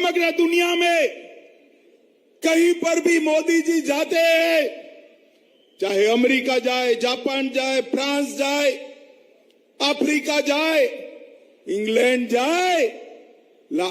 समग्र दुनिया में कहीं पर भी मोदी जी जाते हैं, चाहे अमेरिका जाए, जापान जाए, फ्रांस जाए, अफ्रीका जाए, इंग्लैंड जाए,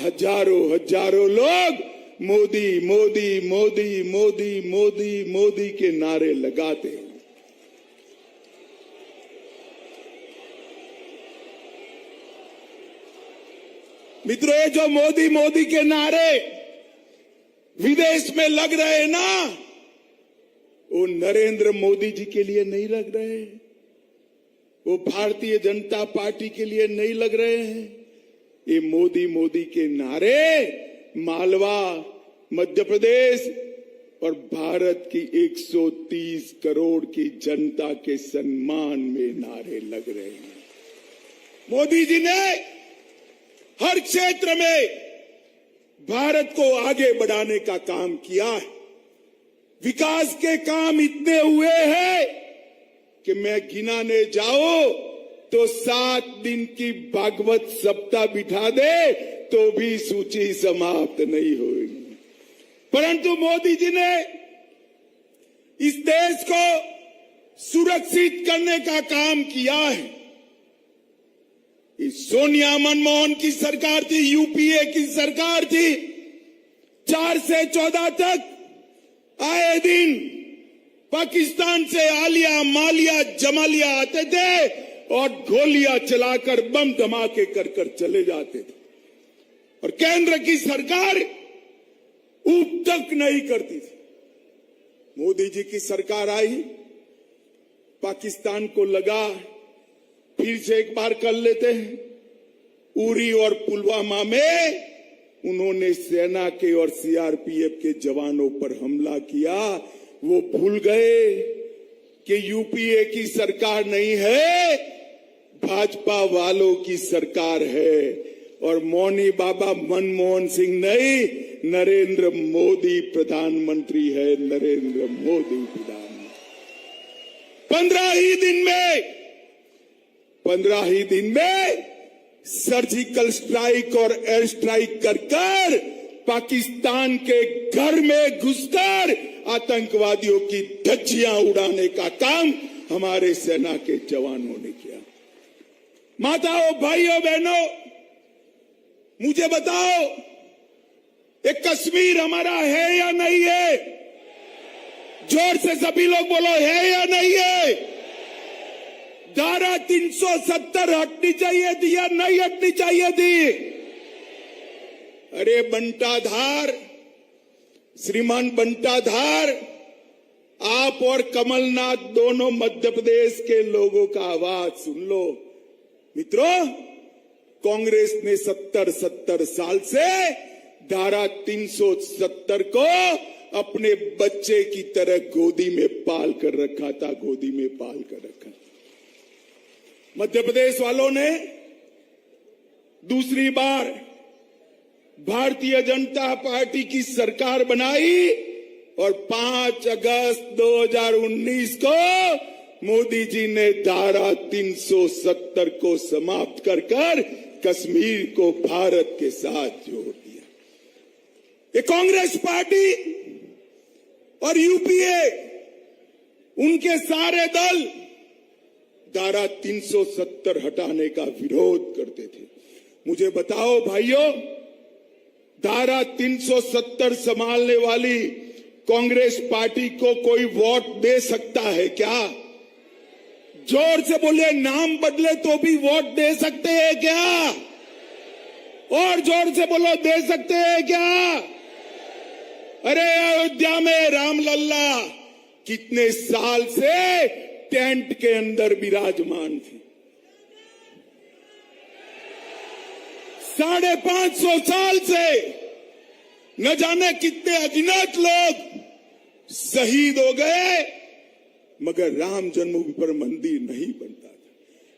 हजारों लोग मोदी मोदी मोदी मोदी मोदी मोदी के नारे लगाते हैं। मित्रों, ये जो मोदी मोदी के नारे विदेश में लग रहे हैं ना, वो नरेंद्र मोदी जी के लिए नहीं लग रहे हैं, वो भारतीय जनता पार्टी के लिए नहीं लग रहे हैं। ये मोदी मोदी के नारे मालवा, मध्य प्रदेश और भारत की 130 करोड़ की जनता के सम्मान में नारे लग रहे हैं। मोदी जी ने हर क्षेत्र में भारत को आगे बढ़ाने का काम किया है। विकास के काम इतने हुए हैं कि मैं गिनाने जाऊं तो 7 दिन की भागवत सप्ताह बिठा दे तो भी सूची समाप्त नहीं होगी। परंतु मोदी जी ने इस देश को सुरक्षित करने का काम किया है। सोनिया मनमोहन की सरकार थी, यूपीए की सरकार थी, 4 से 14 तक आए दिन पाकिस्तान से आलिया, मालिया, जमालिया आते थे और गोलियां चलाकर बम धमाके कर चले जाते थे और केंद्र की सरकार ऊप तक नहीं करती थी। मोदी जी की सरकार आई, पाकिस्तान को लगा फिर से एक बार कर लेते हैं। उरी और पुलवामा में उन्होंने सेना के और सीआरपीएफ के जवानों पर हमला किया। वो भूल गए कि यूपीए की सरकार नहीं है, भाजपा वालों की सरकार है और मौनी बाबा मनमोहन सिंह नहीं, नरेंद्र मोदी प्रधानमंत्री है। नरेंद्र मोदी प्रधानमंत्री 15 ही दिन में सर्जिकल स्ट्राइक और एयर स्ट्राइक कर पाकिस्तान के घर में घुसकर आतंकवादियों की धज्जियां उड़ाने का काम हमारे सेना के जवानों ने किया। माताओं, भाइयों, बहनों, मुझे बताओ, ये कश्मीर हमारा है या नहीं है? जोर से सभी लोग बोलो, है या नहीं है? धारा 370 हटनी चाहिए थी या नहीं हटनी चाहिए थी? अरे बंटाधार, श्रीमान बंटाधार, आप और कमलनाथ दोनों मध्य प्रदेश के लोगों का आवाज सुन लो। मित्रों, कांग्रेस ने 70 साल से धारा 370 को अपने बच्चे की तरह गोदी में पाल कर रखा था, गोदी में पाल कर रखा। मध्य प्रदेश वालों ने दूसरी बार भारतीय जनता पार्टी की सरकार बनाई और 5 अगस्त 2019 को मोदी जी ने धारा 370 को समाप्त कर कश्मीर को भारत के साथ जोड़ दिया। ये कांग्रेस पार्टी और यूपीए, उनके सारे दल धारा 370 हटाने का विरोध करते थे। मुझे बताओ भाइयों, धारा 370 संभालने वाली कांग्रेस पार्टी को कोई वोट दे सकता है क्या? जोर से बोलिए, नाम बदले तो भी वोट दे सकते हैं क्या? और जोर से बोलो, दे सकते हैं क्या? अरे अयोध्या में रामलल्ला कितने साल से टेंट के अंदर विराजमान थी। 550 साल से न जाने कितने अगिनत लोग शहीद हो गए, मगर राम जन्मभूमि पर मंदिर नहीं बनता था।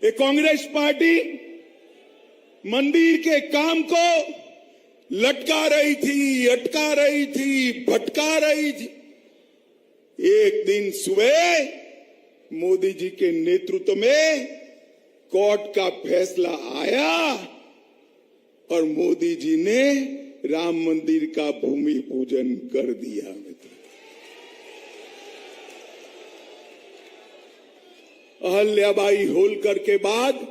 ये कांग्रेस पार्टी मंदिर के काम को लटका रही थी, अटका रही थी, भटका रही थी। एक दिन सुबह मोदी जी के नेतृत्व में कोर्ट का फैसला आया और मोदी जी ने राम मंदिर का भूमि पूजन कर दिया। अहल्याबाई होलकर के बाद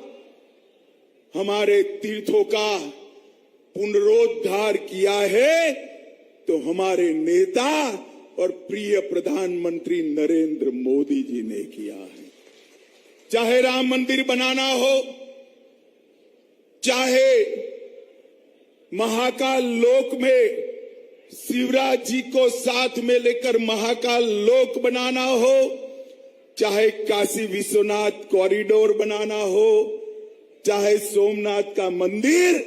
हमारे तीर्थों का पुनरोद्धार किया है तो हमारे नेता और प्रिय प्रधानमंत्री नरेंद्र मोदी जी ने किया है। चाहे राम मंदिर बनाना हो, चाहे महाकाल लोक में शिवराज जी को साथ में लेकर महाकाल लोक बनाना हो, चाहे काशी विश्वनाथ कॉरिडोर बनाना हो, चाहे सोमनाथ का मंदिर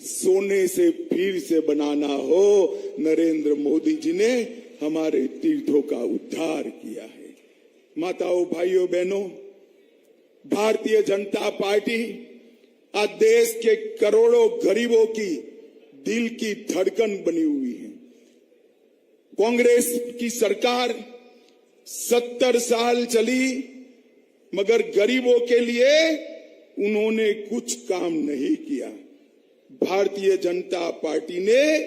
सोने से फिर से बनाना हो, नरेंद्र मोदी जी ने हमारे तीर्थों का उद्धार किया है। माताओं, भाइयों, बहनों, भारतीय जनता पार्टी आज देश के करोड़ों गरीबों की दिल की धड़कन बनी हुई है। कांग्रेस की सरकार 70 साल चली मगर गरीबों के लिए उन्होंने कुछ काम नहीं किया। भारतीय जनता पार्टी ने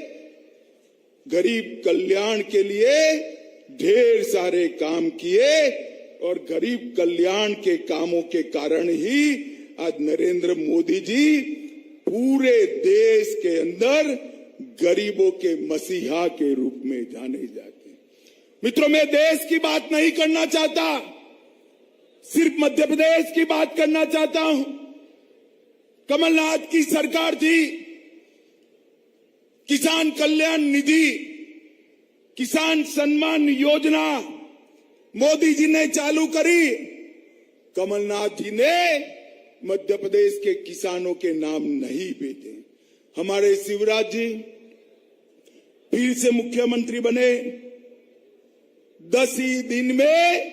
गरीब कल्याण के लिए ढेर सारे काम किए और गरीब कल्याण के कामों के कारण ही आज नरेंद्र मोदी जी पूरे देश के अंदर गरीबों के मसीहा के रूप में जाने जाते हैं। मित्रों, मैं देश की बात नहीं करना चाहता, सिर्फ मध्य प्रदेश की बात करना चाहता हूं। कमलनाथ की सरकार थी, किसान कल्याण निधि, किसान सम्मान योजना मोदी जी ने चालू करी। कमलनाथ जी ने मध्य प्रदेश के किसानों के नाम नहीं भेजे। हमारे शिवराज जी फिर से मुख्यमंत्री बने, 10 ही दिन में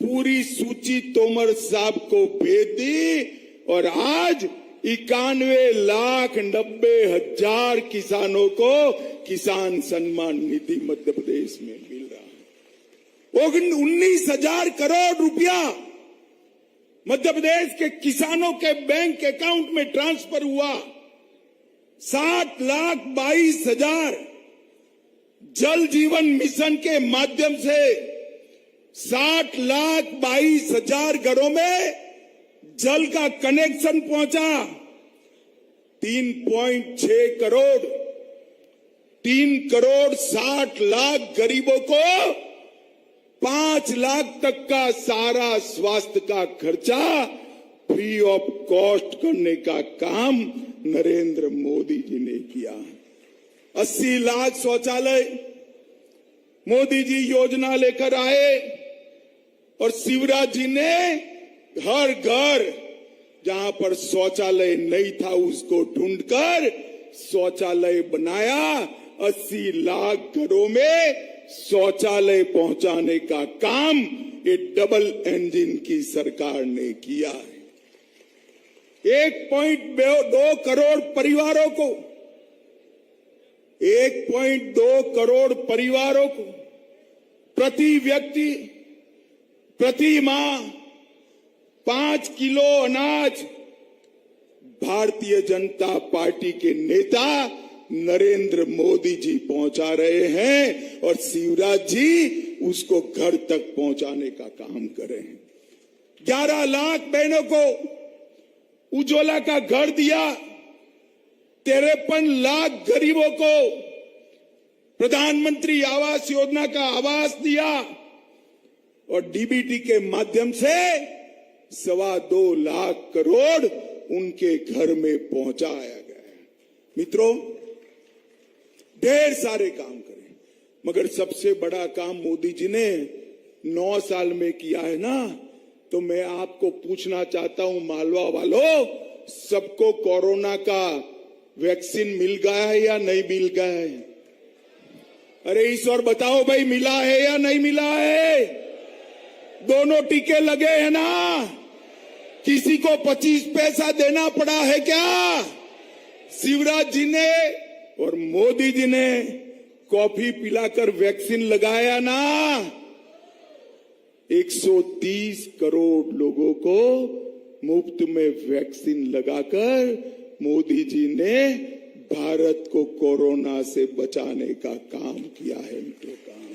पूरी सूची तोमर साहब को भेज दी और आज 91,90,000 किसानों को किसान सम्मान निधि मध्य प्रदेश में मिल रहा है। 19,000 करोड़ रुपया मध्य प्रदेश के किसानों के बैंक अकाउंट में ट्रांसफर हुआ। 7,22,000 जल जीवन मिशन के माध्यम से 7,22,000 घरों में जल का कनेक्शन पहुंचा। 3.6 करोड़ 3,60,00,000 गरीबों को 5 लाख तक का सारा स्वास्थ्य का खर्चा फ्री ऑफ कॉस्ट करने का काम नरेंद्र मोदी जी ने किया। 80 लाख शौचालय मोदी जी योजना लेकर आए और शिवराज जी ने हर घर जहां पर शौचालय नहीं था उसको ढूंढकर शौचालय बनाया। 80 लाख घरों में शौचालय पहुंचाने का काम ये डबल इंजन की सरकार ने किया है। 1.2 करोड़ परिवारों को 1.2 करोड़ परिवारों को प्रति व्यक्ति प्रति माह 5 किलो अनाज भारतीय जनता पार्टी के नेता नरेंद्र मोदी जी पहुंचा रहे हैं और शिवराज जी उसको घर तक पहुंचाने का काम कर रहे हैं। 11 लाख बहनों को उज्ज्वला का घर दिया। 53 लाख गरीबों को प्रधानमंत्री आवास योजना का आवास दिया और डीबीटी के माध्यम से 2.25 लाख करोड़ उनके घर में पहुंचाया गया है। मित्रों, ढेर सारे काम करें मगर सबसे बड़ा काम मोदी जी ने 9 साल में किया है ना, तो मैं आपको पूछना चाहता हूं मालवा वालों, सबको कोरोना का वैक्सीन मिल गया है या नहीं मिल गया है? अरे ईश्वर बताओ भाई, मिला है या नहीं मिला है? दोनों टीके लगे हैं ना? किसी को 25 पैसा देना पड़ा है क्या? शिवराज जी ने और मोदी जी ने कॉफी पिलाकर वैक्सीन लगाया ना। 130 करोड़ लोगों को मुफ्त में वैक्सीन लगाकर मोदी जी ने भारत को कोरोना से बचाने का काम किया है मित्रों। काम